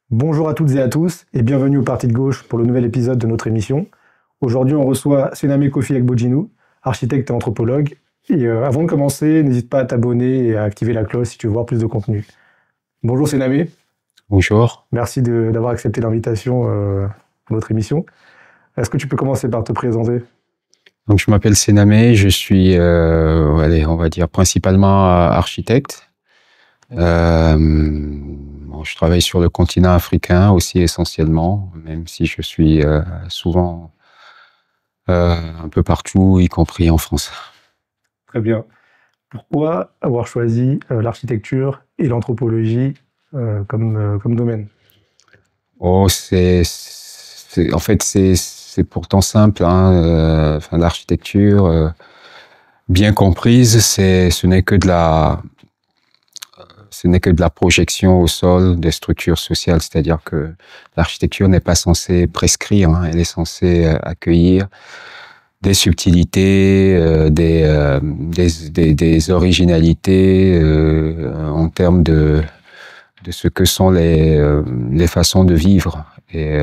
Bonjour à toutes et à tous et bienvenue au Parti de Gauche pour le nouvel épisode de notre émission. Aujourd'hui, on reçoit Sename Kofi Agbojinou, architecte et anthropologue. Et avant de commencer, n'hésite pas à t'abonner et à activer la cloche si tu veux voir plus de contenu. Bonjour Sename, Bonjour. merci d'avoir accepté l'invitation pour notre émission. Est-ce que tu peux commencer par te présenter? Donc, je m'appelle Sename, je suis, on va dire, principalement architecte. Je travaille sur le continent africain aussi essentiellement, même si je suis souvent un peu partout, y compris en France. Très bien. Pourquoi avoir choisi l'architecture et l'anthropologie comme domaine? En fait, c'est pourtant simple, hein. L'architecture, bien comprise, ce n'est que de la projection au sol des structures sociales, c'est-à-dire que l'architecture n'est pas censée prescrire, hein, elle est censée accueillir des subtilités, des originalités en termes de ce que sont les façons de vivre. Et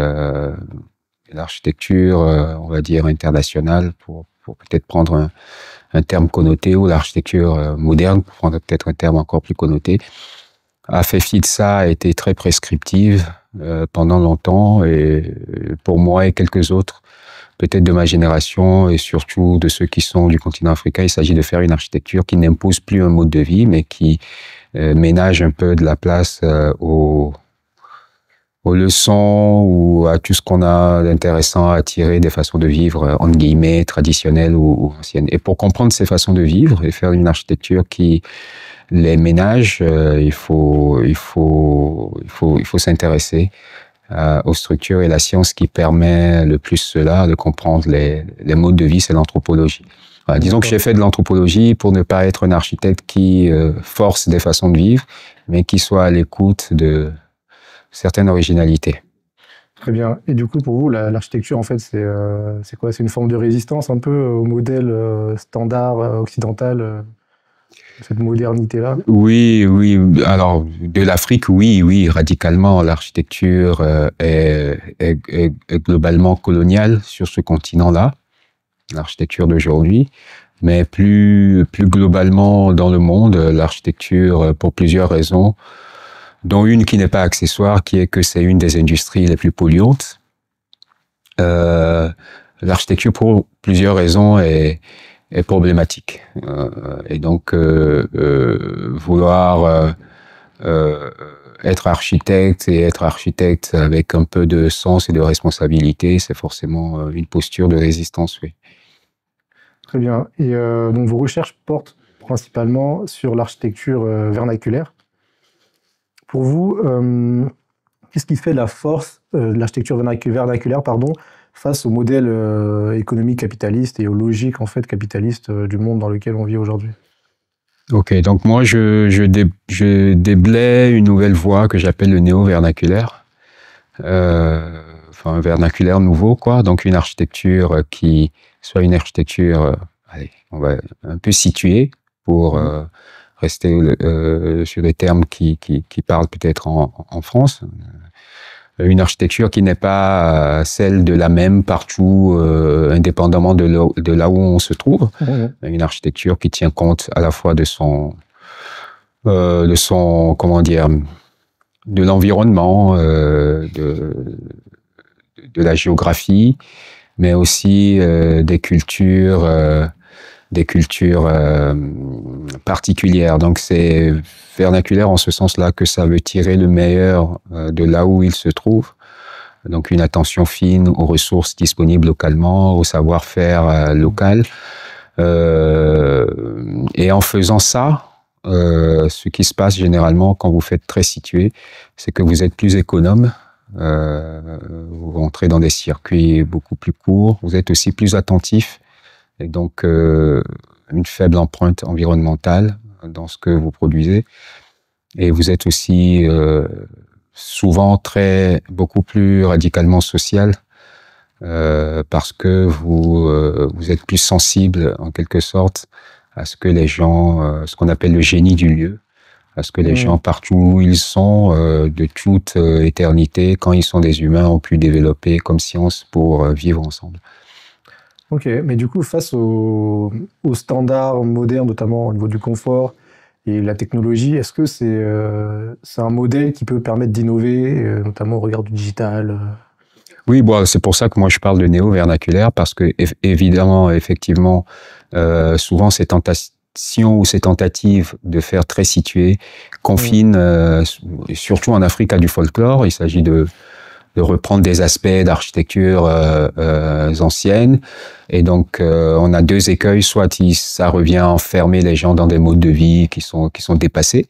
l'architecture, on va dire internationale, pour peut-être prendre un terme connoté, ou l'architecture moderne, pour prendre peut-être un terme encore plus connoté, a fait fi de ça, a été très prescriptive pendant longtemps, et pour moi et quelques autres, peut-être de ma génération et surtout de ceux qui sont du continent africain, il s'agit de faire une architecture qui n'impose plus un mode de vie, mais qui ménage un peu de la place aux leçons ou à tout ce qu'on a d'intéressant à tirer des façons de vivre, entre guillemets, traditionnelles ou anciennes. Et pour comprendre ces façons de vivre et faire une architecture qui les ménage, il faut s'intéresser aux structures, et la science qui permet le plus cela, de comprendre les modes de vie, c'est l'anthropologie. Voilà, disons que j'ai fait de l'anthropologie pour ne pas être un architecte qui force des façons de vivre, mais qui soit à l'écoute de certaines originalités. Très bien. Et du coup, pour vous, l'architecture, en fait, c'est quoi? C'est une forme de résistance un peu au modèle standard occidental, cette modernité-là? Oui, oui. Alors, de l'Afrique, oui, radicalement. L'architecture est globalement coloniale sur ce continent-là, l'architecture d'aujourd'hui. Mais plus globalement dans le monde, l'architecture, pour plusieurs raisons, dont une qui n'est pas accessoire, qui est que c'est une des industries les plus polluantes. L'architecture, pour plusieurs raisons, est problématique. Et donc, vouloir être architecte et être architecte avec un peu de sens et de responsabilité, c'est forcément une posture de résistance, oui. Très bien. Et donc, vos recherches portent principalement sur l'architecture vernaculaire. Pour vous, qu'est-ce qui fait la force de l'architecture vernaculaire, pardon, face au modèle économique capitaliste et aux logiques en fait capitalistes du monde dans lequel on vit aujourd'hui? Ok, donc moi je déblaye une nouvelle voie que j'appelle le néo-vernaculaire, un vernaculaire nouveau, quoi. Donc une architecture qui soit une architecture, allez, on va un peu située pour rester sur des termes qui parlent peut-être en France. Une architecture qui n'est pas celle de la même partout, indépendamment de là où on se trouve. Une architecture qui tient compte à la fois de son comment dire, de l'environnement, de la géographie, mais aussi des cultures particulières. Donc c'est vernaculaire en ce sens-là que ça veut tirer le meilleur de là où il se trouve. Donc une attention fine aux ressources disponibles localement, au savoir-faire local. Et en faisant ça, ce qui se passe généralement quand vous faites très situé, c'est que vous êtes plus économe. Vous rentrez dans des circuits beaucoup plus courts. Vous êtes aussi plus attentif. Et donc, une faible empreinte environnementale dans ce que vous produisez. Et vous êtes aussi souvent beaucoup plus radicalement social, parce que vous êtes plus sensible, en quelque sorte, à ce que les gens, ce qu'on appelle le génie du lieu, Parce que les gens, partout où ils sont, de toute éternité, quand ils sont des humains, ont pu développer comme science pour vivre ensemble. Ok, mais du coup, face aux standards modernes, notamment au niveau du confort et la technologie, est-ce que c'est un modèle qui peut permettre d'innover, notamment au regard du digital? Oui, bon, c'est pour ça que moi je parle de néo-vernaculaire, parce que évidemment, effectivement, souvent ces tentations ou ces tentatives de faire très situé confinent, surtout en Afrique, à du folklore. Il s'agit de reprendre des aspects d'architecture anciennes. Et donc, on a deux écueils. Soit ça revient à enfermer les gens dans des modes de vie qui sont dépassés,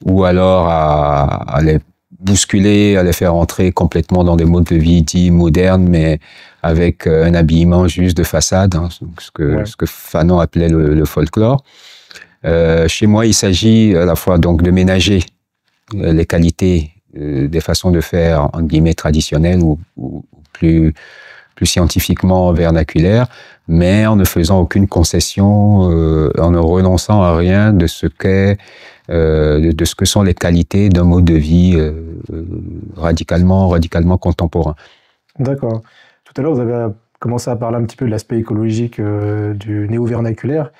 ou alors à les bousculer, à les faire entrer complètement dans des modes de vie dits modernes, mais avec un habillement juste de façade, hein, ce que Fanon appelait le folklore. Chez moi, il s'agit à la fois donc de ménager les qualités des façons de faire, entre guillemets, traditionnelles ou plus scientifiquement vernaculaires, mais en ne faisant aucune concession, en ne renonçant à rien de ce de ce que sont les qualités d'un mode de vie radicalement contemporain. D'accord. Tout à l'heure, vous avez commencé à parler un petit peu de l'aspect écologique du néo-vernaculaire.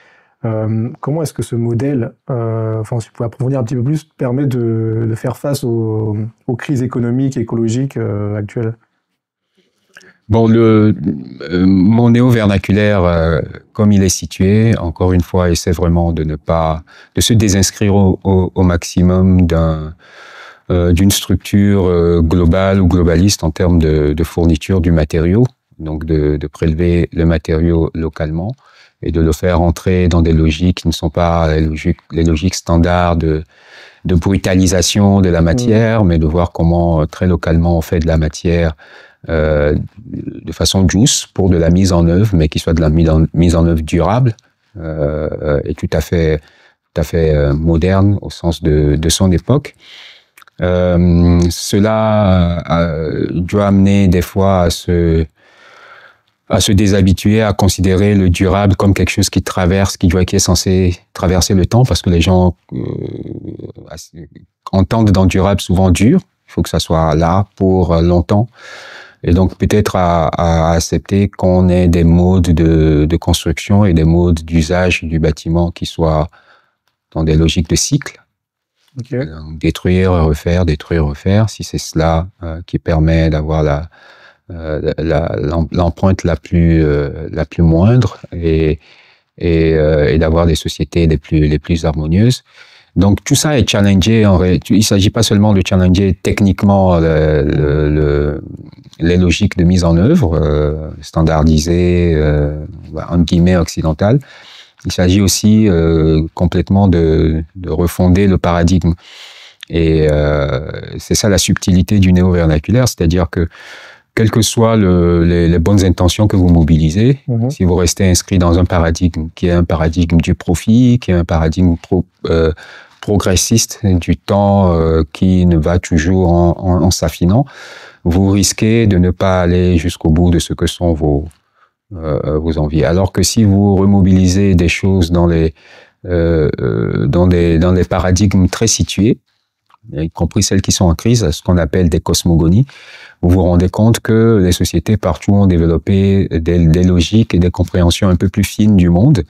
Comment est-ce que ce modèle, enfin, si vous pouvez approfondir un petit peu plus, permet de faire face aux crises économiques et écologiques actuelles? Bon, mon néo-vernaculaire, comme il est situé, encore une fois, essaie vraiment de se désinscrire au maximum d'une structure globale ou globaliste en termes de fourniture du matériau, donc de prélever le matériau localement et de le faire entrer dans des logiques qui ne sont pas les logiques standards de brutalisation de la matière, mais de voir comment très localement on fait de la matière de façon douce pour de la mise en œuvre, mais qui soit de la mise en œuvre durable et tout à fait moderne au sens de son époque. Cela doit amener des fois à se déshabituer, à considérer le durable comme quelque chose qui est censé traverser le temps, parce que les gens entendent dans durable souvent dur. Il faut que ça soit là pour longtemps. Et donc peut-être à accepter qu'on ait des modes de construction et des modes d'usage du bâtiment qui soient dans des logiques de cycle. Okay. Détruire, refaire, si c'est cela qui permet d'avoir l'empreinte la plus moindre et d'avoir des sociétés les plus harmonieuses. Donc tout ça est challengé. Il ne s'agit pas seulement de challenger techniquement les logiques de mise en œuvre standardisées, entre guillemets occidentales. Il s'agit aussi complètement de refonder le paradigme. Et c'est ça la subtilité du néo-vernaculaire, c'est-à-dire que quelles que soient les bonnes intentions que vous mobilisez, si vous restez inscrit dans un paradigme qui est un paradigme du profit, qui est un paradigme progressiste du temps qui ne va toujours en s'affinant, vous risquez de ne pas aller jusqu'au bout de ce que sont vos envies. Alors que si vous remobilisez des choses dans les paradigmes très situés, y compris celles qui sont en crise, ce qu'on appelle des cosmogonies, vous vous rendez compte que les sociétés partout ont développé des logiques et des compréhensions un peu plus fines du monde,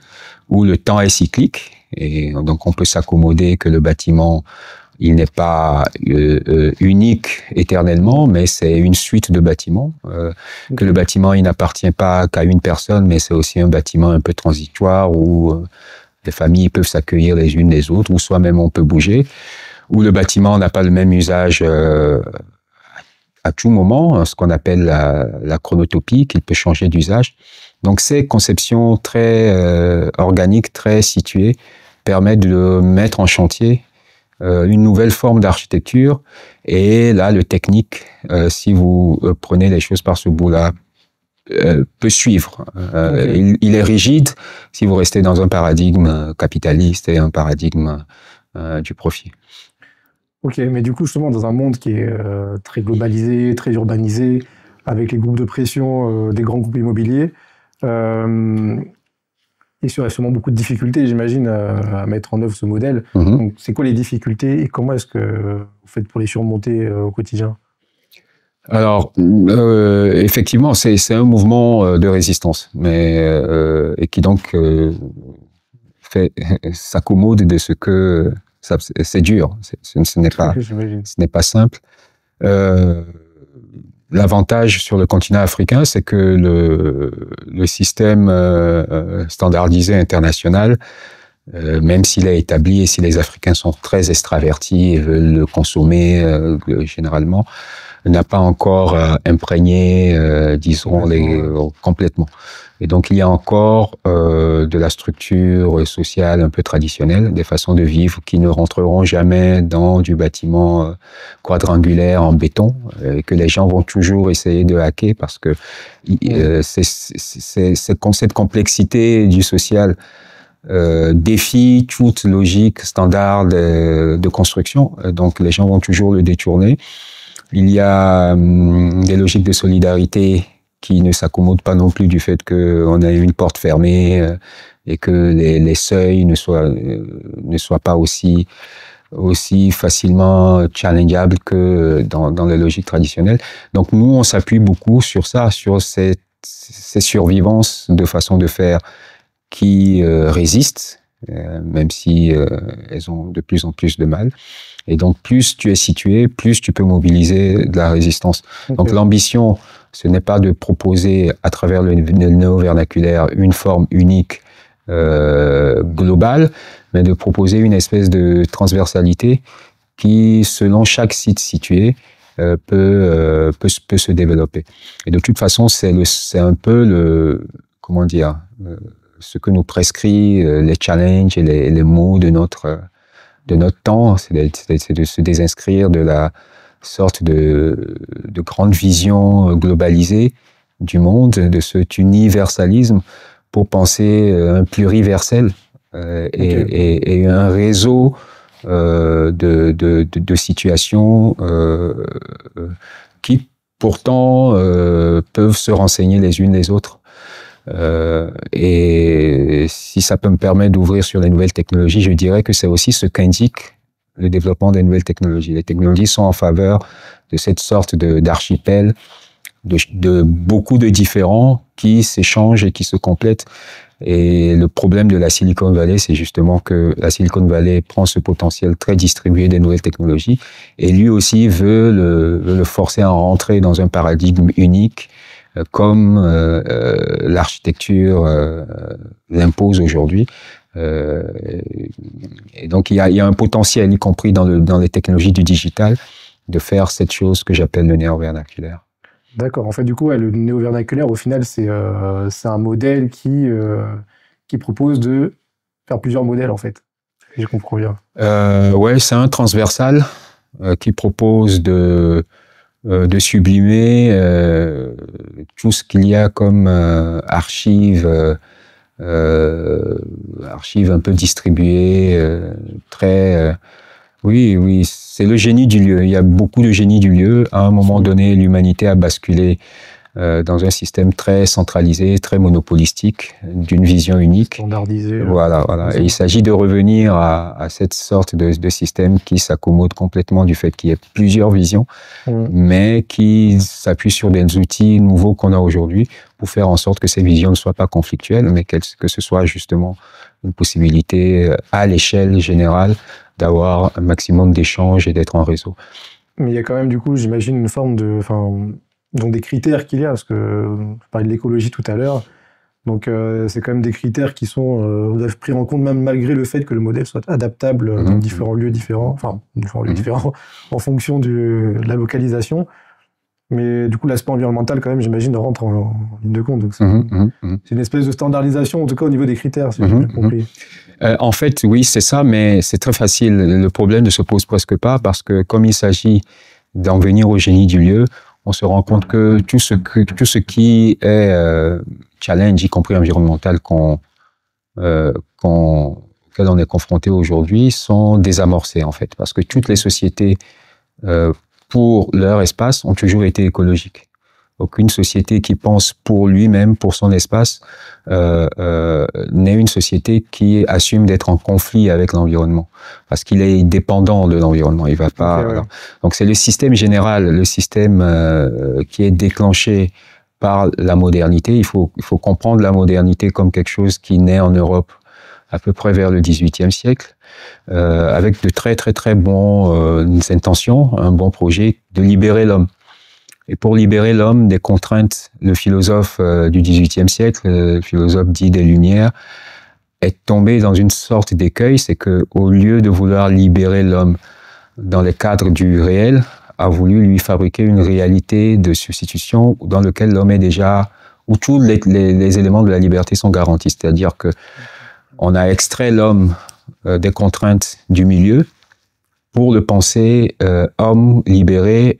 où le temps est cyclique, et donc on peut s'accommoder que le bâtiment, il n'est pas unique éternellement, mais c'est une suite de bâtiments, que le bâtiment, il n'appartient pas qu'à une personne, mais c'est aussi un bâtiment un peu transitoire, où les familles peuvent s'accueillir les unes les autres, ou soi-même on peut bouger, où le bâtiment n'a pas le même usage à tout moment, ce qu'on appelle la chronotopie, qu'il peut changer d'usage. Donc ces conceptions très organiques, très situées, permettent de mettre en chantier une nouvelle forme d'architecture. Et là, le technique, si vous prenez les choses par ce bout-là, peut suivre. Il est rigide si vous restez dans un paradigme capitaliste et un paradigme du profit. Ok, mais du coup, justement, dans un monde qui est très globalisé, très urbanisé, avec les groupes de pression des grands groupes immobiliers, il y aurait sûrement beaucoup de difficultés, j'imagine, à mettre en œuvre ce modèle. Donc, c'est quoi les difficultés et comment est-ce que vous faites pour les surmonter au quotidien? Alors, effectivement, c'est un mouvement de résistance, mais et qui donc s'accommode de ce que c'est dur. Ce n'est pas simple. L'avantage sur le continent africain, c'est que le système standardisé international, même s'il est établi et si les Africains sont très extravertis et veulent le consommer généralement, n'a pas encore imprégné, disons, complètement. Et donc, il y a encore de la structure sociale un peu traditionnelle, des façons de vivre qui ne rentreront jamais dans du bâtiment quadrangulaire en béton, et que les gens vont toujours essayer de hacker parce que cette complexité du social défie toute logique standard de construction. Donc, les gens vont toujours le détourner. Il y a des logiques de solidarité qui ne s'accommodent pas non plus du fait qu'on a une porte fermée et que les seuils ne soient pas aussi facilement challengeables que dans les logiques traditionnelles. Donc nous, on s'appuie beaucoup sur ça, sur ces survivances de façon de faire qui résistent, même si elles ont de plus en plus de mal. Et donc, plus tu es situé, plus tu peux mobiliser de la résistance. Okay. Donc, l'ambition, ce n'est pas de proposer à travers le néo-vernaculaire une forme unique globale, mais de proposer une espèce de transversalité qui, selon chaque site situé, peut se développer. Et de toute façon, c'est un peu comment dire, ce que nous prescrit les challenges et les mots de notre temps, c'est de se désinscrire de la sorte de grande vision globalisée du monde, de cet universalisme, pour penser un pluriversel et un réseau de situations qui pourtant peuvent se renseigner les unes les autres. Et si ça peut me permettre d'ouvrir sur les nouvelles technologies, je dirais que c'est aussi ce qu'indique le développement des nouvelles technologies. Les technologies sont en faveur de cette sorte d'archipel, de beaucoup de différents qui s'échangent et qui se complètent. Et le problème de la Silicon Valley, c'est justement que la Silicon Valley prend ce potentiel très distribué des nouvelles technologies et lui aussi veut le forcer à rentrer dans un paradigme unique comme l'architecture l'impose aujourd'hui. Et donc, il y a un potentiel, y compris dans les technologies du digital, de faire cette chose que j'appelle le néo-vernaculaire. D'accord. En fait, du coup, le néo-vernaculaire, au final, c'est un modèle qui propose de faire plusieurs modèles, en fait. Si je comprends bien. Ouais, c'est un transversal qui propose de sublimer tout ce qu'il y a comme archives un peu distribuées, très... oui, c'est le génie du lieu. Il y a beaucoup de génie du lieu. À un moment donné, l'humanité a basculé dans un système très centralisé, très monopolistique, d'une vision unique. Standardisé. Voilà. Et il s'agit de revenir à cette sorte de système qui s'accommode complètement du fait qu'il y ait plusieurs visions, mais qui s'appuie sur des outils nouveaux qu'on a aujourd'hui pour faire en sorte que ces visions ne soient pas conflictuelles, mais que ce soit justement une possibilité à l'échelle générale d'avoir un maximum d'échanges et d'être en réseau. Mais il y a quand même, du coup, j'imagine, une forme donc des critères qu'il y a, parce que je parlais de l'écologie tout à l'heure, donc c'est quand même des critères qui sont pris en compte même malgré le fait que le modèle soit adaptable dans différents lieux différents, en fonction de la localisation. Mais du coup, l'aspect environnemental, quand même, j'imagine, rentre en ligne de compte. Donc c'est une espèce de standardisation, en tout cas au niveau des critères, si j'ai bien compris. En fait, oui, c'est ça, mais c'est très facile. Le problème ne se pose presque pas parce que comme il s'agit d'en venir au génie du lieu, on se rend compte que tout ce qui est challenge, y compris environnemental, auquel on est confronté aujourd'hui, sont désamorcés, en fait. Parce que toutes les sociétés, pour leur espace, ont toujours été écologiques. aucune société qui pense pour lui-même, pour son espace, n'est une société qui assume d'être en conflit avec l'environnement, parce qu'il est dépendant de l'environnement. Il va pas. Okay, ouais. Donc c'est le système général, le système qui est déclenché par la modernité. Il faut comprendre la modernité comme quelque chose qui naît en Europe à peu près vers le XVIIIe siècle, avec de très très très bonnes intentions, un bon projet de libérer l'homme. Et pour libérer l'homme des contraintes, le philosophe du XVIIIe siècle, le philosophe dit des Lumières, est tombé dans une sorte d'écueil, c'est que au lieu de vouloir libérer l'homme dans les cadres du réel, a voulu lui fabriquer une réalité de substitution dans lequel l'homme est déjà, où tous les éléments de la liberté sont garantis. C'est-à-dire que on a extrait l'homme des contraintes du milieu pour le penser homme libéré,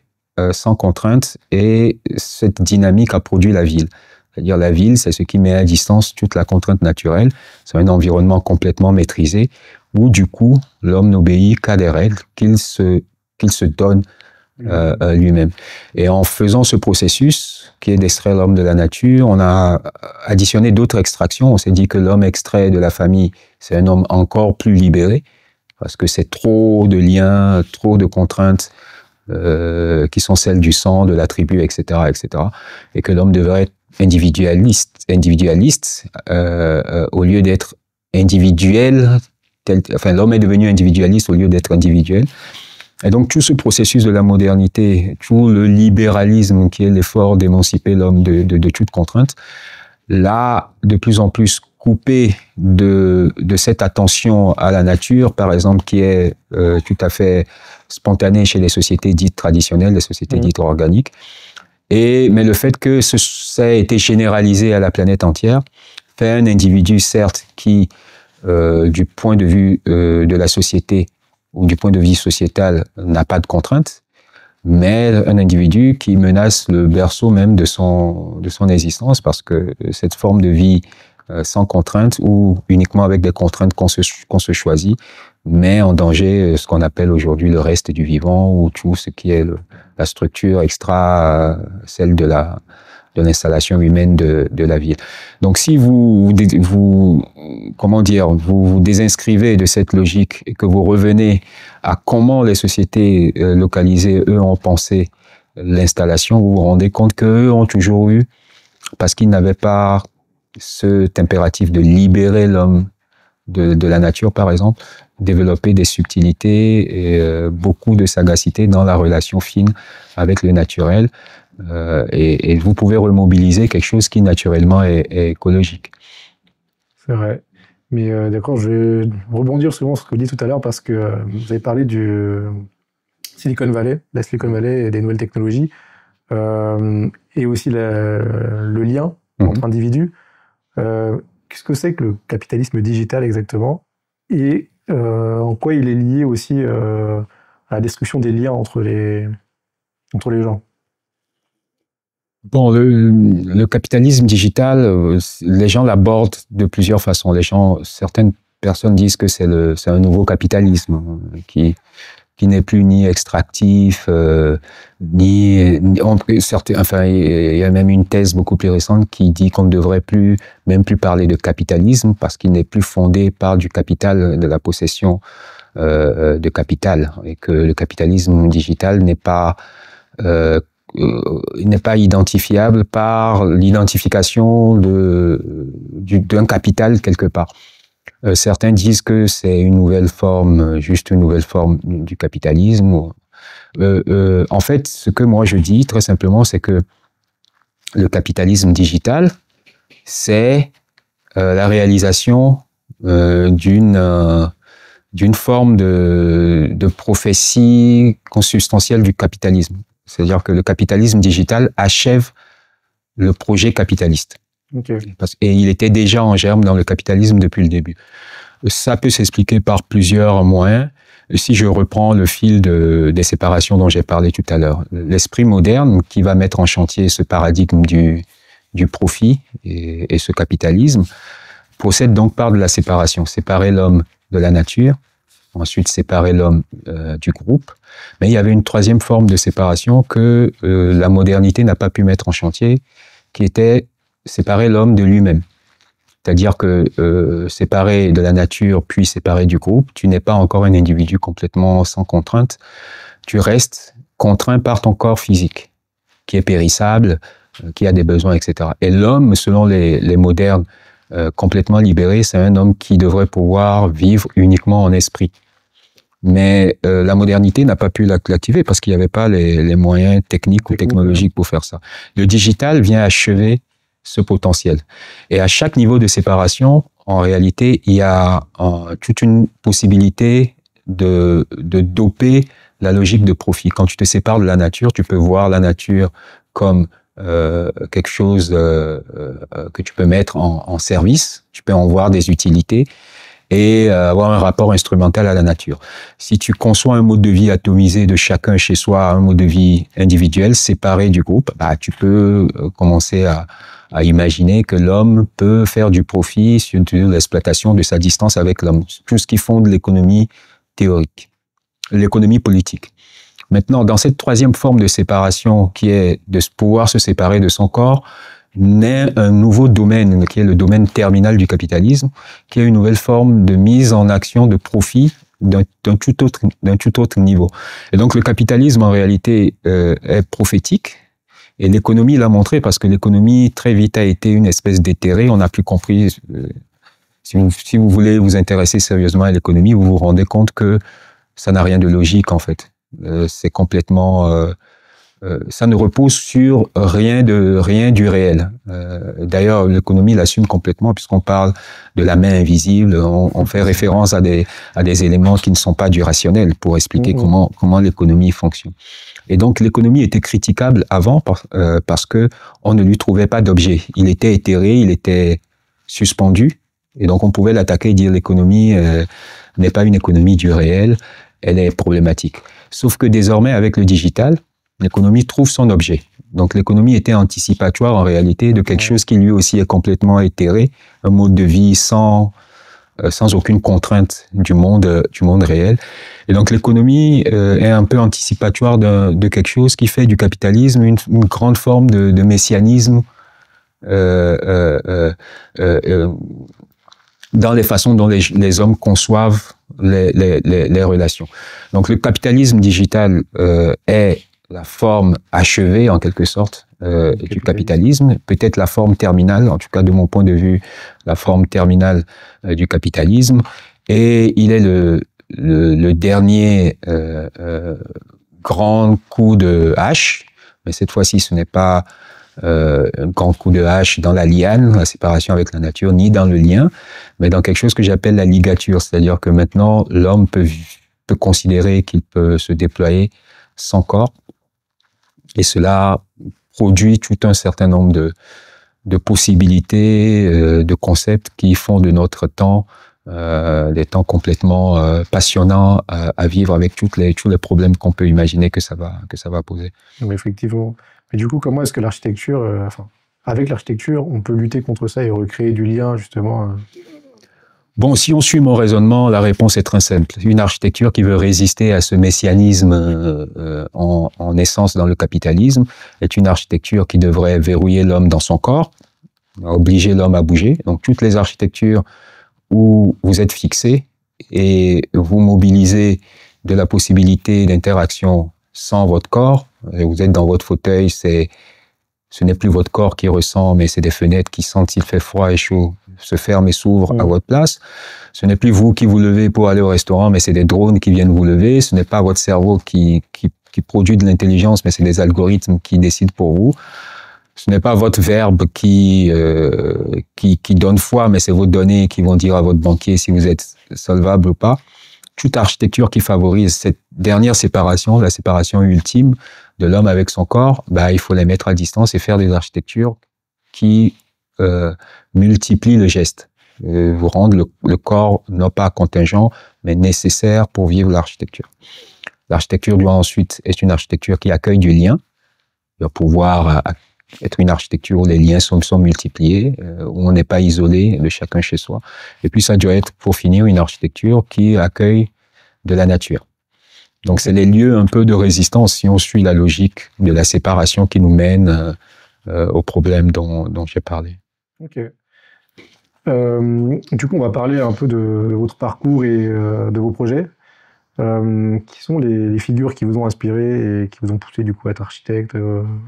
sans contrainte, et cette dynamique a produit la ville. C'est-à-dire la ville, c'est ce qui met à distance toute la contrainte naturelle. C'est un environnement complètement maîtrisé où du coup l'homme n'obéit qu'à des règles qu'il se donne lui-même. Et en faisant ce processus qui est d'extraire l'homme de la nature, on a additionné d'autres extractions. On s'est dit que l'homme extrait de la famille, c'est un homme encore plus libéré parce que c'est trop de liens, trop de contraintes qui sont celles du sang, de la tribu, etc., etc. Et que l'homme devrait être individualiste au lieu d'être individuel. L'homme est devenu individualiste au lieu d'être individuel. Et donc tout ce processus de la modernité, tout le libéralisme qui est l'effort d'émanciper l'homme de toute contrainte, l'a de plus en plus coupé de cette attention à la nature, par exemple, qui est tout à fait spontanée chez les sociétés dites traditionnelles, les sociétés dites organiques. Mais le fait que ça a été généralisé à la planète entière fait un individu, certes, qui, du point de vue de la société ou du point de vue sociétal, n'a pas de contraintes, mais un individu qui menace le berceau même de son existence, parce que cette forme de vie sans contraintes ou uniquement avec des contraintes qu'on se choisit met en danger ce qu'on appelle aujourd'hui le reste du vivant, ou tout ce qui est la structure extra, celle de l'installation humaine de la ville. Donc si vous désinscrivez de cette logique et que vous revenez à comment les sociétés localisées, eux, ont pensé l'installation, vous vous rendez compte qu'eux ont toujours eu, parce qu'ils n'avaient pas cet impératif de libérer l'homme de la nature, par exemple, développer des subtilités et beaucoup de sagacité dans la relation fine avec le naturel. Et vous pouvez remobiliser quelque chose qui naturellement est écologique. C'est vrai. Mais d'accord, je vais rebondir sur ce que vous dites tout à l'heure, parce que vous avez parlé du Silicon Valley, la Silicon Valley et des nouvelles technologies, et aussi le lien entre individus. Qu'est-ce que c'est que le capitalisme digital exactement, et en quoi il est lié aussi à la destruction des liens entre les gens? Bon, le capitalisme digital, les gens l'abordent de plusieurs façons. Certaines personnes disent que c'est un nouveau capitalisme qui n'est plus ni extractif, il y a même une thèse beaucoup plus récente qui dit qu'on ne devrait même plus parler de capitalisme parce qu'il n'est plus fondé par du capital, de la possession de capital, et que le capitalisme digital n'est pas identifiable par l'identification d'un capital quelque part. Certains disent que c'est juste une nouvelle forme du capitalisme. En fait, ce que moi je dis très simplement, c'est que le capitalisme digital, c'est la réalisation d'une forme de prophétie consubstantielle du capitalisme. C'est-à-dire que le capitalisme digital achève le projet capitaliste. Okay. Et il était déjà en germe dans le capitalisme depuis le début. Ça peut s'expliquer par plusieurs moyens. Si je reprends le fil des séparations dont j'ai parlé tout à l'heure, l'esprit moderne qui va mettre en chantier ce paradigme du profit et ce capitalisme procède donc par de la séparation. Séparer l'homme de la nature, ensuite séparer l'homme du groupe. Mais il y avait une troisième forme de séparation que la modernité n'a pas pu mettre en chantier, qui était séparer l'homme de lui-même. C'est-à-dire que séparé de la nature, puis séparé du groupe, tu n'es pas encore un individu complètement sans contrainte. Tu restes contraint par ton corps physique, qui est périssable, qui a des besoins, etc. Et l'homme, selon les modernes, complètement libéré, c'est un homme qui devrait pouvoir vivre uniquement en esprit. Mais la modernité n'a pas pu l'activer parce qu'il n'y avait pas les moyens techniques ou technologiques pour faire ça. Le digital vient achever ce potentiel. Et à chaque niveau de séparation, en réalité, il y a toute une possibilité de doper la logique de profit. Quand tu te sépares de la nature, tu peux voir la nature comme quelque chose que tu peux mettre en service, tu peux en voir des utilités et avoir un rapport instrumental à la nature. Si tu conçois un mode de vie atomisé de chacun chez soi, un mode de vie individuel, séparé du groupe, bah, tu peux commencer à imaginer que l'homme peut faire du profit sur l'exploitation de sa distance avec l'homme. Tout ce qui fonde l'économie théorique, l'économie politique. Maintenant, dans cette troisième forme de séparation, qui est de pouvoir se séparer de son corps, naît un nouveau domaine, qui est le domaine terminal du capitalisme, qui est une nouvelle forme de mise en action de profit d'un tout autre niveau. Et donc, le capitalisme, en réalité, est prophétique. Et l'économie l'a montré parce que l'économie, très vite, a été une espèce d'éthéré. On n'a plus compris. Si vous voulez vous intéresser sérieusement à l'économie, vous vous rendez compte que ça n'a rien de logique, en fait. C'est complètement... ça ne repose sur rien du réel. D'ailleurs, l'économie l'assume complètement puisqu'on parle de la main invisible. On fait référence à des éléments qui ne sont pas du rationnel pour expliquer comment l'économie fonctionne. Et donc, l'économie était critiquable avant parce que on ne lui trouvait pas d'objet. Il était éthéré, il était suspendu. Et donc, on pouvait l'attaquer et dire l'économie n'est pas une économie du réel, elle est problématique. Sauf que désormais, avec le digital, l'économie trouve son objet. Donc, l'économie était anticipatoire, en réalité, de quelque chose qui, lui aussi, est complètement éthéré, un mode de vie sans aucune contrainte du monde réel. Et donc, l'économie est un peu anticipatoire de quelque chose qui fait du capitalisme une grande forme de messianisme dans les façons dont les hommes conçoivent les relations. Donc, le capitalisme digital est la forme achevée, en quelque sorte, du capitalisme, peut-être la forme terminale, en tout cas de mon point de vue, la forme terminale du capitalisme, et il est le dernier grand coup de hache, mais cette fois-ci ce n'est pas un grand coup de hache dans la liane, la séparation avec la nature, ni dans le lien, mais dans quelque chose que j'appelle la ligature, c'est-à-dire que maintenant l'homme peut considérer qu'il peut se déployer sans corps, et cela produit tout un certain nombre de possibilités, de concepts qui font de notre temps des temps complètement passionnants à vivre avec tous les problèmes qu'on peut imaginer que ça va poser. Oui, effectivement. Mais du coup, comment est-ce que l'architecture, avec l'architecture, on peut lutter contre ça et recréer du lien, justement Bon, si on suit mon raisonnement, la réponse est très simple. Une architecture qui veut résister à ce messianisme en essence dans le capitalisme est une architecture qui devrait verrouiller l'homme dans son corps, obliger l'homme à bouger. Donc, toutes les architectures où vous êtes fixé et vous mobilisez de la possibilité d'interaction sans votre corps, et vous êtes dans votre fauteuil, ce n'est plus votre corps qui ressent, mais c'est des fenêtres qui sentent s'il fait froid et chaud, se ferment et s'ouvrent à votre place. Ce n'est plus vous qui vous levez pour aller au restaurant, mais c'est des drones qui viennent vous lever. Ce n'est pas votre cerveau qui produit de l'intelligence, mais c'est des algorithmes qui décident pour vous. Ce n'est pas votre verbe qui donne foi, mais c'est vos données qui vont dire à votre banquier si vous êtes solvable ou pas. Toute architecture qui favorise cette dernière séparation, la séparation ultime de l'homme avec son corps, il faut les mettre à distance et faire des architectures qui multiplient le geste, vous rendre le corps non pas contingent, mais nécessaire pour vivre l'architecture. L'architecture doit ensuite être une architecture qui accueille du lien, doit pouvoir être une architecture où les liens sont multipliés, où on n'est pas isolé de chacun chez soi. Et puis ça doit être, pour finir, une architecture qui accueille de la nature. Donc, c'est les lieux un peu de résistance si on suit la logique de la séparation qui nous mène aux problèmes dont j'ai parlé. Ok. Du coup, on va parler un peu de votre parcours et de vos projets. Qui sont les figures qui vous ont inspiré et qui vous ont poussé du coup à être architecte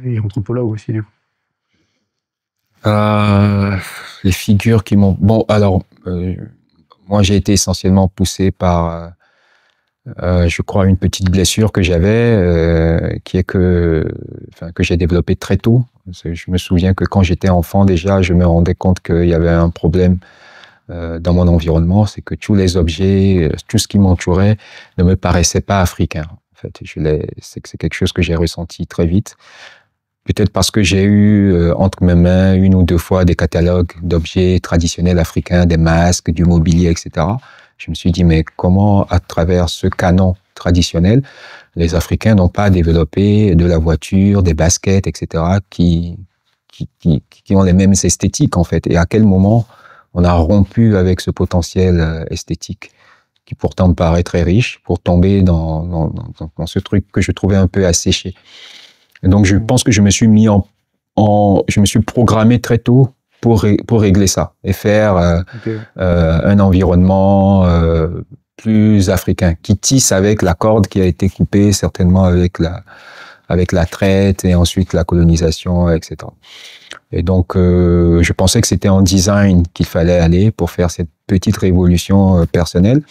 et anthropologue aussi du coup? Les figures qui m'ont... Bon, alors, moi j'ai été essentiellement poussé par, je crois, une petite blessure que j'avais, qui est que j'ai développée très tôt. Je me souviens que quand j'étais enfant déjà, je me rendais compte qu'il y avait un problème dans mon environnement, c'est que tous les objets, tout ce qui m'entourait ne me paraissait pas africain. En fait, c'est quelque chose que j'ai ressenti très vite. Peut-être parce que j'ai eu entre mes mains une ou deux fois des catalogues d'objets traditionnels africains, des masques, du mobilier, etc. Je me suis dit, mais comment, à travers ce canon traditionnel, les Africains n'ont pas développé de la voiture, des baskets, etc., qui ont les mêmes esthétiques, en fait. Et à quel moment on a rompu avec ce potentiel esthétique qui pourtant me paraît très riche pour tomber dans ce truc que je trouvais un peu asséché. Et donc, je pense que je me suis je me suis programmé très tôt pour régler ça et faire un environnement plus africain qui tisse avec la corde qui a été coupée certainement avec la traite et ensuite la colonisation, etc. Et donc, je pensais que c'était en design qu'il fallait aller pour faire cette petite révolution personnelle.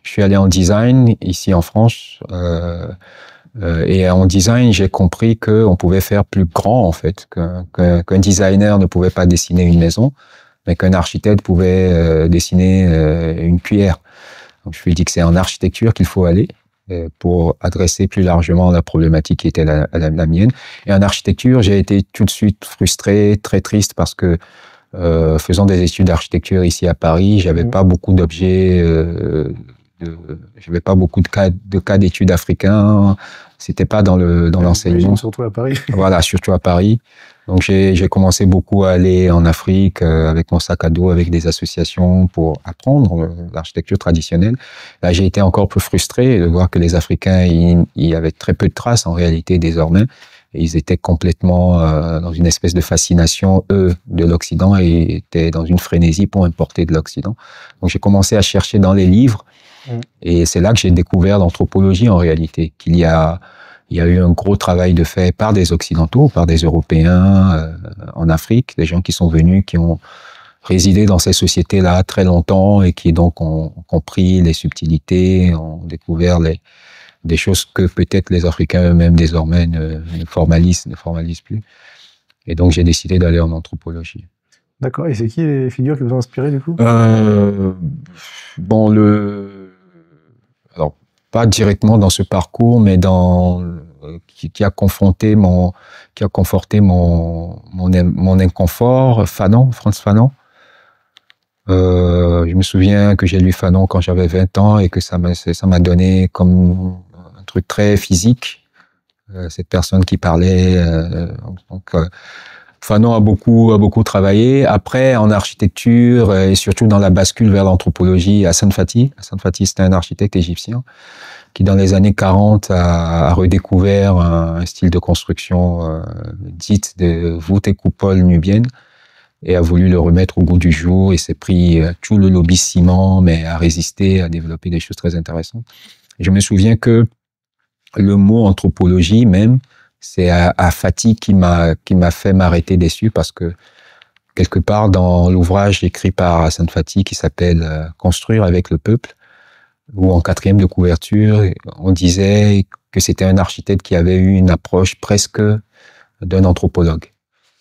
Je suis allé en design ici en France. Et en design, j'ai compris qu'on pouvait faire plus grand, en fait, qu'un designer ne pouvait pas dessiner une maison, mais qu'un architecte pouvait dessiner une cuillère. Donc, je lui ai dit que c'est en architecture qu'il faut aller pour adresser plus largement la problématique qui était la mienne. Et en architecture, j'ai été tout de suite frustré, très triste, parce que faisant des études d'architecture ici à Paris, j'avais pas beaucoup d'objets, j'avais pas beaucoup de cas d'études africains. C'était pas dans l'enseignement. Surtout à Paris. Voilà, surtout à Paris. Donc j'ai commencé beaucoup à aller en Afrique avec mon sac à dos, avec des associations pour apprendre l'architecture traditionnelle. Là, j'ai été encore plus frustré de voir que les Africains, il y avait très peu de traces en réalité désormais. Et ils étaient complètement dans une espèce de fascination, eux, de l'Occident, et étaient dans une frénésie pour importer de l'Occident. Donc j'ai commencé à chercher dans les livres, et c'est là que j'ai découvert l'anthropologie en réalité, qu'il y a eu un gros travail de fait par des Occidentaux, par des Européens en Afrique, des gens qui sont venus, qui ont résidé dans ces sociétés-là très longtemps et qui donc ont compris les subtilités, ont découvert des choses que peut-être les Africains eux-mêmes désormais ne formalisent plus. Et donc j'ai décidé d'aller en anthropologie. D'accord. Et c'est qui les figures qui vous ont inspiré du coup? Bon, alors pas directement dans ce parcours, mais qui a conforté mon inconfort, Fanon, Frantz Fanon. Je me souviens que j'ai lu Fanon quand j'avais 20 ans et que ça m'a donné comme un truc très physique. Cette personne qui parlait, Fanon a beaucoup travaillé. Après, en architecture et surtout dans la bascule vers l'anthropologie, Hassan Fathy. Hassan Fathy, c'était un architecte égyptien qui, dans les années 40, a redécouvert un style de construction dite de voûte et coupole nubienne et a voulu le remettre au goût du jour. Et s'est pris tout le lobby ciment, mais a résisté, a développé des choses très intéressantes. Et je me souviens que le mot anthropologie même, c'est à Fathy qui m'a fait m'arrêter dessus, parce que quelque part dans l'ouvrage écrit par Hassan Fathy qui s'appelle Construire avec le peuple, où en 4e de couverture, on disait que c'était un architecte qui avait eu une approche presque d'un anthropologue.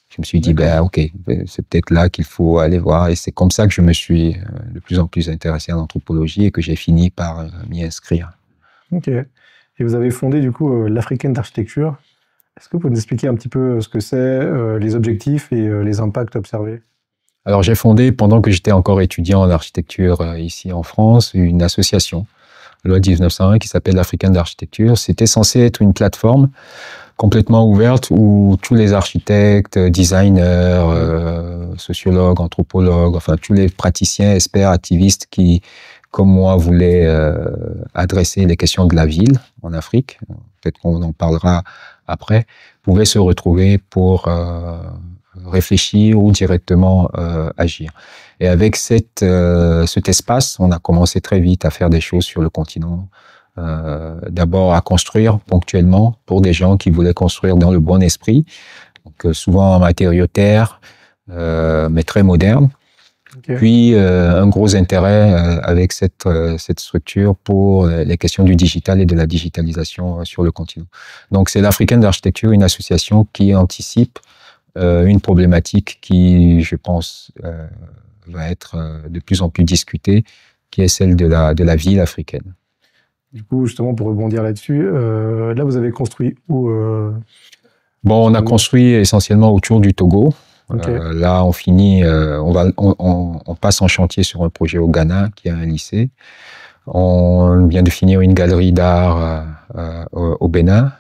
Je me suis dit, ok, c'est peut-être là qu'il faut aller voir. Et c'est comme ça que je me suis de plus en plus intéressé à l'anthropologie et que j'ai fini par m'y inscrire. Ok. Et vous avez fondé du coup l'Africaine d'architecture. Est-ce que vous pouvez nous expliquer un petit peu ce que c'est, les objectifs et les impacts observés? Alors j'ai fondé, pendant que j'étais encore étudiant en architecture ici en France, une association, loi 1901, qui s'appelle l'Africaine d'architecture. C'était censé être une plateforme complètement ouverte où tous les architectes, designers, sociologues, anthropologues, enfin tous les praticiens, experts, activistes qui comme moi, voulait adresser les questions de la ville en Afrique, peut-être qu'on en parlera après, pouvaient se retrouver pour réfléchir ou directement agir. Et avec cet espace, on a commencé très vite à faire des choses sur le continent. D'abord à construire ponctuellement pour des gens qui voulaient construire dans le bon esprit, donc souvent en matériaux terre, mais très moderne. Okay. Puis un gros intérêt avec cette structure pour les questions du digital et de la digitalisation sur le continent. Donc c'est l'Africaine d'architecture, une association qui anticipe une problématique qui, je pense, va être de plus en plus discutée, qui est celle de la ville africaine. Du coup, justement, pour rebondir là-dessus, là, vous avez construit où Bon, on a construit essentiellement autour du Togo. Okay. Là, on finit, on passe en chantier sur un projet au Ghana, qui est un lycée. On vient de finir une galerie d'art au Bénin.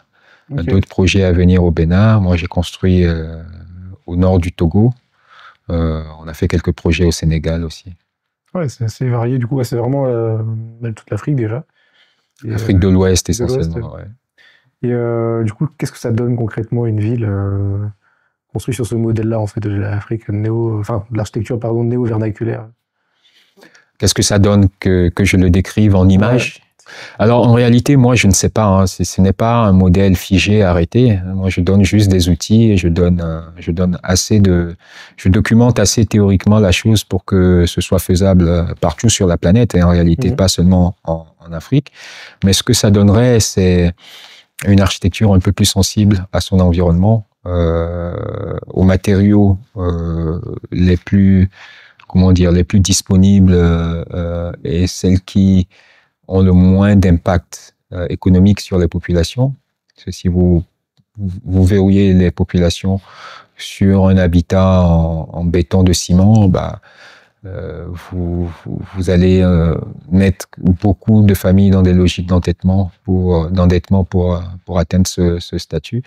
Okay. D'autres projets à venir au Bénin. Moi, j'ai construit au nord du Togo. On a fait quelques projets au Sénégal aussi. Ouais, c'est assez varié. Du coup, c'est vraiment toute l'Afrique déjà. L'Afrique de l'Ouest, essentiellement. Ouais. Et du coup, qu'est-ce que ça donne concrètement une ville construite sur ce modèle-là, en fait, de l'Afrique de l'architecture, pardon, néo-vernaculaire? Qu'est-ce que ça donne que je le décrive en images? Ouais. Alors, en réalité, moi, je ne sais pas. Hein, ce n'est pas un modèle figé, arrêté. Moi, je donne juste des outils et je documente assez théoriquement la chose pour que ce soit faisable partout sur la planète et en réalité, pas seulement en Afrique. Mais ce que ça donnerait, c'est une architecture un peu plus sensible à son environnement, aux matériaux les plus disponibles et celles qui ont le moins d'impact économique sur les populations. Parce que si vous verrouillez les populations sur un habitat en béton de ciment, vous allez mettre beaucoup de familles dans des logiques d'endettement pour atteindre ce statut.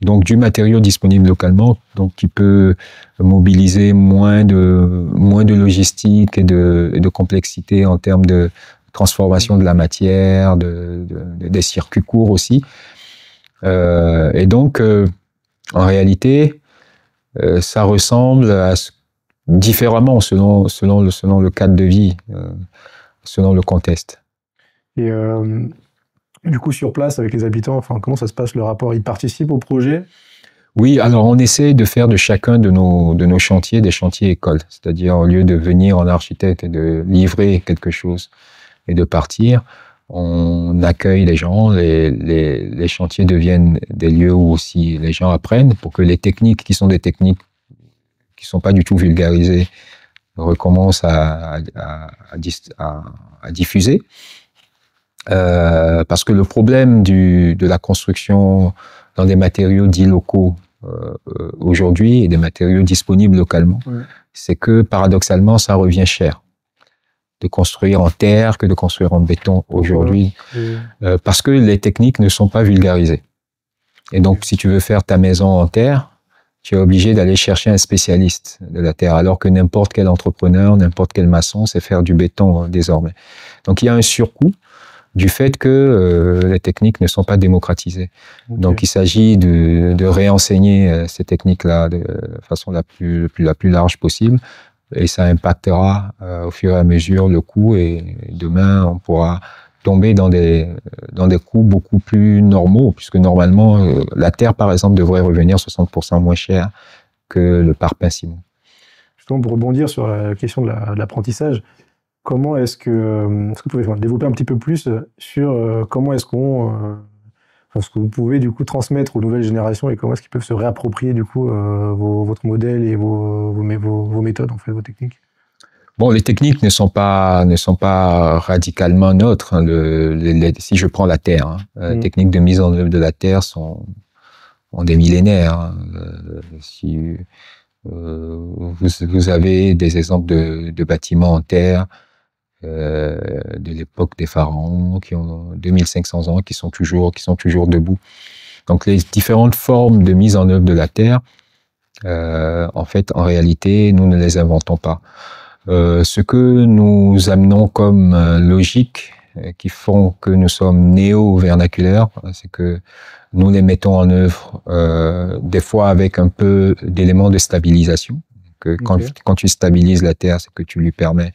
Donc du matériau disponible localement, donc qui peut mobiliser moins de logistique et de complexité en termes de transformation de la matière, des circuits courts aussi. Et donc, en réalité, ça ressemble à différemment selon le cadre de vie, selon le contexte. Et du coup, sur place, avec les habitants, comment ça se passe le rapport? Ils participent au projet? Oui, alors on essaie de faire de chacun de nos chantiers des chantiers écoles. C'est-à-dire, au lieu de venir en architecte et de livrer quelque chose et de partir, on accueille les gens, les chantiers deviennent des lieux où aussi les gens apprennent pour que les techniques qui sont des techniques qui ne sont pas du tout vulgarisées recommencent à diffuser. Parce que le problème de la construction dans des matériaux dits locaux aujourd'hui et des matériaux disponibles localement, c'est que paradoxalement, ça revient cher de construire en terre que de construire en béton aujourd'hui, parce que les techniques ne sont pas vulgarisées. Et donc, si tu veux faire ta maison en terre, tu es obligé d'aller chercher un spécialiste de la terre, alors que n'importe quel entrepreneur, n'importe quel maçon sait faire du béton désormais. Donc, il y a un surcoût du fait que les techniques ne sont pas démocratisées. Okay. Donc, il s'agit de réenseigner ces techniques-là de façon la plus large possible. Et ça impactera au fur et à mesure le coût. Et demain, on pourra tomber dans des coûts beaucoup plus normaux, puisque normalement, la terre, par exemple, devrait revenir 60% moins cher que le parpaing ciment. Justement, pour rebondir sur la question de l'apprentissage, comment est-ce que vous pouvez développer un petit peu plus sur comment est-ce ce que vous pouvez du coup transmettre aux nouvelles générations et comment est-ce qu'ils peuvent se réapproprier du coup votre modèle et vos méthodes, en fait, vos techniques? Bon, les techniques ne sont pas radicalement neutres. Hein. Si je prends la terre, les techniques de mise en œuvre de la terre ont des millénaires. Hein. Si vous avez des exemples de bâtiments en terre de l'époque des pharaons qui ont 2500 ans, qui sont toujours debout. Donc les différentes formes de mise en œuvre de la terre, en fait, en réalité, nous ne les inventons pas. Ce que nous amenons comme logique, qui font que nous sommes néo-vernaculaires, c'est que nous les mettons en œuvre des fois avec un peu d'éléments de stabilisation. Que quand tu stabilises la terre, c'est que tu lui permets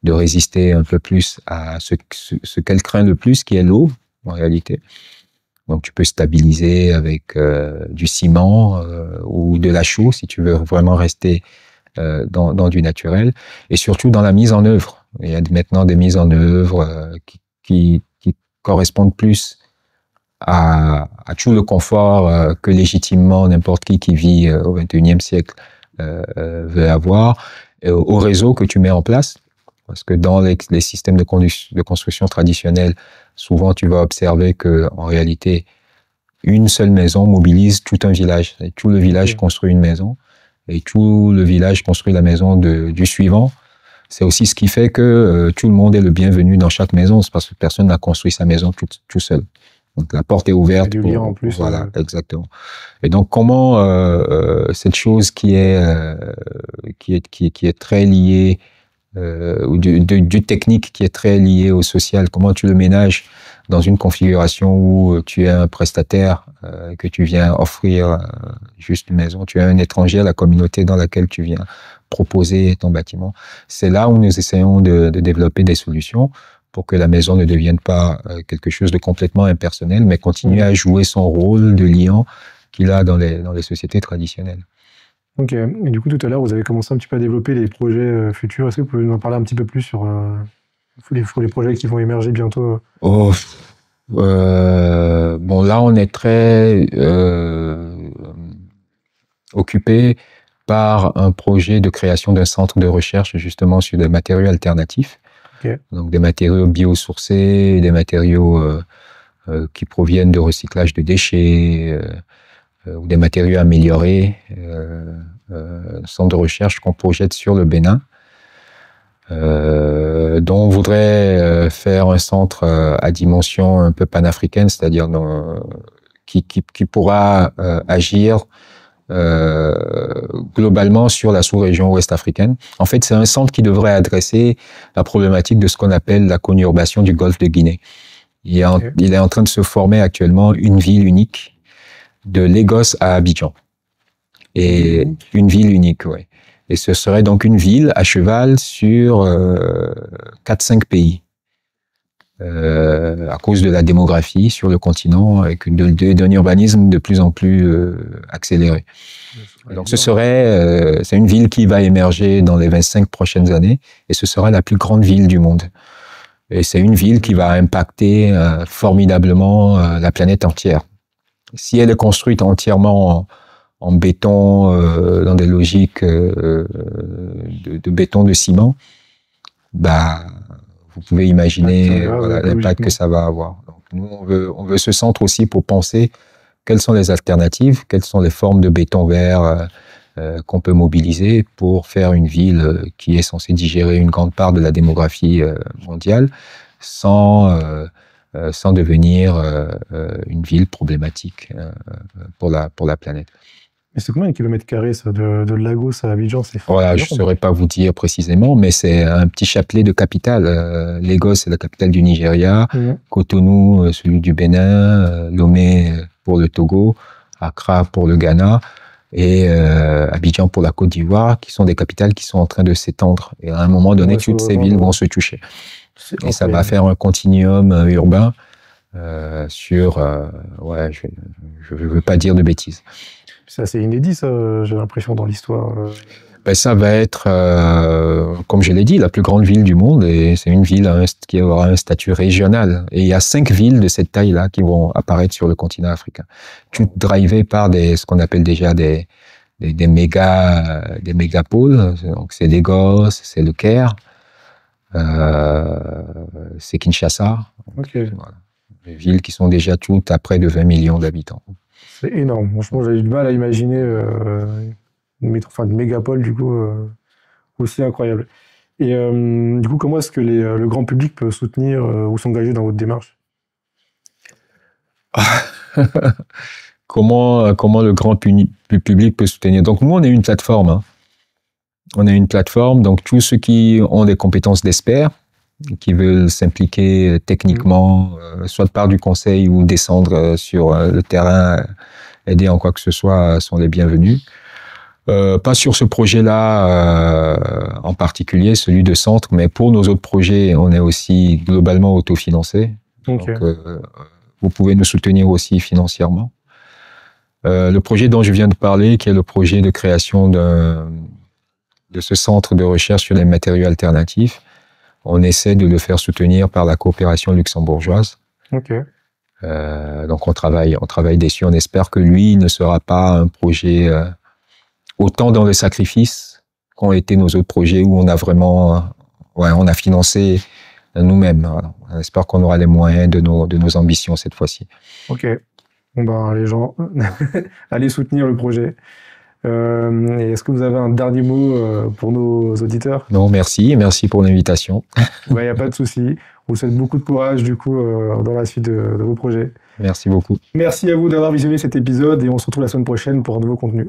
de résister un peu plus à ce qu'elle craint le plus, qui est l'eau, en réalité. Donc tu peux stabiliser avec du ciment ou de la chaux, si tu veux vraiment rester dans du naturel, et surtout dans la mise en œuvre. Il y a maintenant des mises en œuvre qui correspondent plus à tout le confort que légitimement n'importe qui vit au XXIe siècle veut avoir, au réseau que tu mets en place. Parce que dans les systèmes de construction traditionnels, souvent tu vas observer que en réalité, une seule maison mobilise tout un village. Et tout le village construit une maison et tout le village construit la maison du suivant. C'est aussi ce qui fait que tout le monde est le bienvenu dans chaque maison. C'est parce que personne n'a construit sa maison tout seul. Donc la porte est ouverte. En plus, voilà, exactement. Et donc comment cette chose qui est très liée ou du technique qui est très lié au social, comment tu le ménages dans une configuration où tu es un prestataire, que tu viens offrir juste une maison, tu es un étranger à la communauté dans laquelle tu viens proposer ton bâtiment. C'est là où nous essayons de développer des solutions pour que la maison ne devienne pas quelque chose de complètement impersonnel, mais continue à jouer son rôle de liant qu'il a dans les sociétés traditionnelles. Ok. Et du coup, tout à l'heure, vous avez commencé un petit peu à développer les projets futurs. Est-ce que vous pouvez nous en parler un petit peu plus sur les projets qui vont émerger bientôt? Bon, là, on est très occupé par un projet de création d'un centre de recherche justement sur des matériaux alternatifs. Donc des matériaux biosourcés, des matériaux qui proviennent de recyclage de déchets, ou des matériaux améliorés, centre de recherche qu'on projette sur le Bénin, dont on voudrait faire un centre à dimension un peu panafricaine, c'est-à-dire qui pourra agir globalement sur la sous-région ouest africaine. En fait, c'est un centre qui devrait adresser la problématique de ce qu'on appelle la conurbation du golfe de Guinée. Il est en train de se former actuellement une ville unique de Lagos à Abidjan. Et une ville unique, ouais. Et ce serait donc une ville à cheval sur 4-5 pays. À cause de la démographie sur le continent, avec d'un urbanisme de plus en plus accéléré. Donc c'est une ville qui va émerger dans les 25 prochaines années, et ce sera la plus grande ville du monde. Et c'est une ville qui va impacter formidablement la planète entière. Si elle est construite entièrement en béton, dans des logiques de béton, de ciment, vous pouvez imaginer l'impact que ça va avoir. Donc, nous, on veut ce centre aussi pour penser quelles sont les alternatives, quelles sont les formes de béton vert qu'on peut mobiliser pour faire une ville qui est censée digérer une grande part de la démographie mondiale sans devenir une ville problématique pour la planète. Mais c'est combien de kilomètres carrés, ça, de Lagos à Abidjan? Voilà, je ne saurais pas vous dire précisément, mais c'est un petit chapelet de capitales. Lagos, c'est la capitale du Nigeria, Cotonou, celui du Bénin, Lomé pour le Togo, Accra pour le Ghana, et Abidjan pour la Côte d'Ivoire, qui sont des capitales qui sont en train de s'étendre. Et à un moment donné, toutes ces villes vont se toucher. Et ça va faire un continuum urbain sur... je ne veux pas dire de bêtises. C'est assez inédit, ça, j'ai l'impression, dans l'histoire. Ça va être, comme je l'ai dit, la plus grande ville du monde, et c'est une ville qui aura un statut régional. Et il y a 5 villes de cette taille-là qui vont apparaître sur le continent africain. Toutes drivées par ce qu'on appelle déjà des mégapoles. Donc c'est Lagos, c'est le Caire, c'est Kinshasa. Voilà. Des villes qui sont déjà toutes à près de 20 millions d'habitants. C'est énorme. Franchement, j'ai du mal à imaginer une mégapole, du coup, aussi incroyable. Et du coup, comment est-ce que le grand public peut soutenir ou s'engager dans votre démarche? Comment le grand public peut soutenir? Donc, nous, on est une plateforme. On a une plateforme, donc tous ceux qui ont des compétences d'experts, qui veulent s'impliquer techniquement, soit par du conseil ou descendre sur le terrain, aider en quoi que ce soit, sont les bienvenus. Pas sur ce projet-là en particulier, celui de centre, mais pour nos autres projets, on est aussi globalement autofinancé. Okay. Donc, vous pouvez nous soutenir aussi financièrement. Le projet dont je viens de parler, qui est le projet de création de ce centre de recherche sur les matériaux alternatifs, on essaie de le faire soutenir par la coopération luxembourgeoise. Okay. Donc on travaille dessus. On espère que lui ne sera pas un projet autant dans le sacrifice qu'ont été nos autres projets où on a vraiment, on a financé nous-mêmes. Voilà. On espère qu'on aura les moyens de nos ambitions cette fois-ci. Ok. Bon ben les gens, allez soutenir le projet. Et est-ce que vous avez un dernier mot pour nos auditeurs? Non, merci pour l'invitation. Il n'y a pas de souci. On vous souhaite beaucoup de courage du coup dans la suite de vos projets. Merci beaucoup. Merci à vous d'avoir visionné cet épisode et on se retrouve la semaine prochaine pour un nouveau contenu.